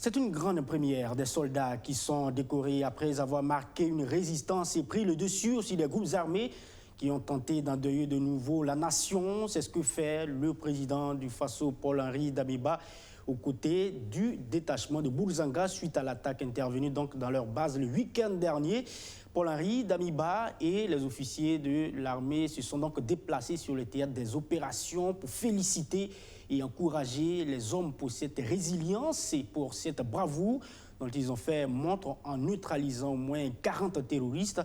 C'est une grande première des soldats qui sont décorés après avoir marqué une résistance et pris le dessus aussi des groupes armés qui ont tenté d'endeuiller de nouveau la nation. C'est ce que fait le président du Faso, Paul-Henri Damiba, aux côtés du détachement de Bourzanga suite à l'attaque intervenue donc dans leur base le week-end dernier. Paul-Henri Damiba et les officiers de l'armée se sont donc déplacés sur le théâtre des opérations pour féliciter et encourager les hommes pour cette résilience et pour cette bravoure dont ils ont fait montre en neutralisant au moins 40 terroristes.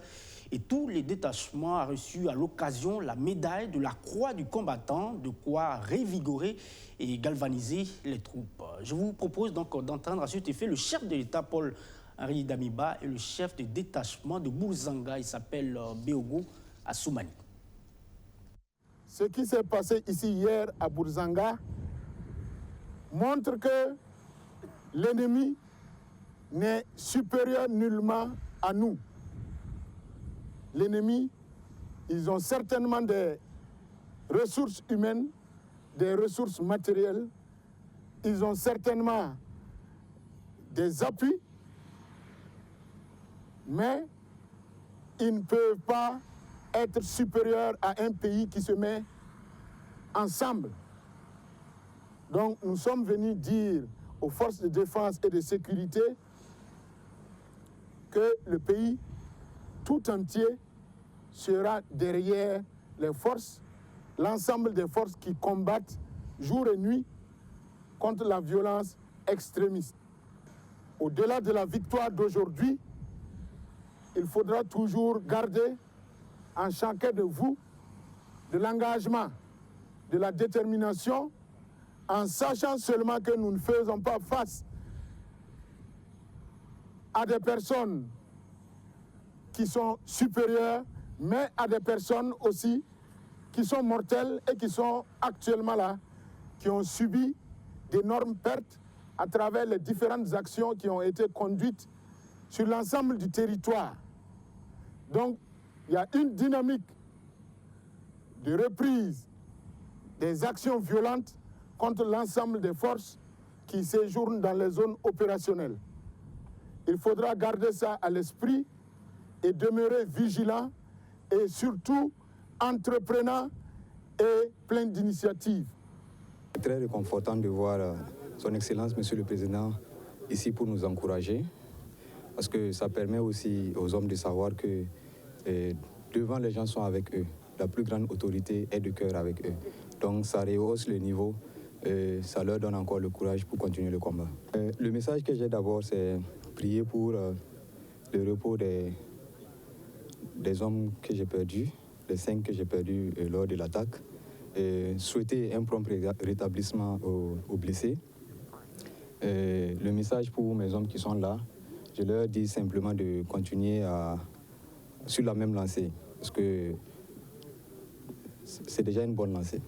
Et tous les détachements ont reçu à l'occasion la médaille de la croix du combattant, de quoi revigorer et galvaniser les troupes. Je vous propose donc d'entendre à cet effet le chef de l'État, Paul-Henri Damiba, et le chef de détachement de Bourzanga, il s'appelle Beogo Assoumani. Ce qui s'est passé ici hier à Bourzanga montre que l'ennemi n'est supérieur nullement à nous. L'ennemi, ils ont certainement des ressources humaines, des ressources matérielles, ils ont certainement des appuis, mais ils ne peuvent pas être supérieurs à un pays qui se met ensemble. Donc nous sommes venus dire aux forces de défense et de sécurité que le pays tout entier sera derrière les forces, l'ensemble des forces qui combattent jour et nuit contre la violence extrémiste. Au-delà de la victoire d'aujourd'hui, il faudra toujours garder en chacun de vous de l'engagement, de la détermination, en sachant seulement que nous ne faisons pas face à des personnes qui sont supérieures, mais à des personnes aussi qui sont mortelles et qui sont actuellement là, qui ont subi d'énormes pertes à travers les différentes actions qui ont été conduites sur l'ensemble du territoire. Donc, il y a une dynamique de reprise des actions violentes contre l'ensemble des forces qui séjournent dans les zones opérationnelles. Il faudra garder ça à l'esprit et demeurer vigilant et surtout entreprenant et plein d'initiatives. C'est très réconfortant de voir son Excellence, Monsieur le Président, ici pour nous encourager, parce que ça permet aussi aux hommes de savoir que devant les gens sont avec eux. La plus grande autorité est de cœur avec eux. Donc ça rehausse le niveau, ça leur donne encore le courage pour continuer le combat. Le message que j'ai d'abord, c'est prier pour le repos des hommes que j'ai perdus, les 5 que j'ai perdus lors de l'attaque. Souhaiter un prompt rétablissement aux blessés. Le message pour mes hommes qui sont là, je leur dis simplement de continuer sur la même lancée, parce que c'est déjà une bonne lancée.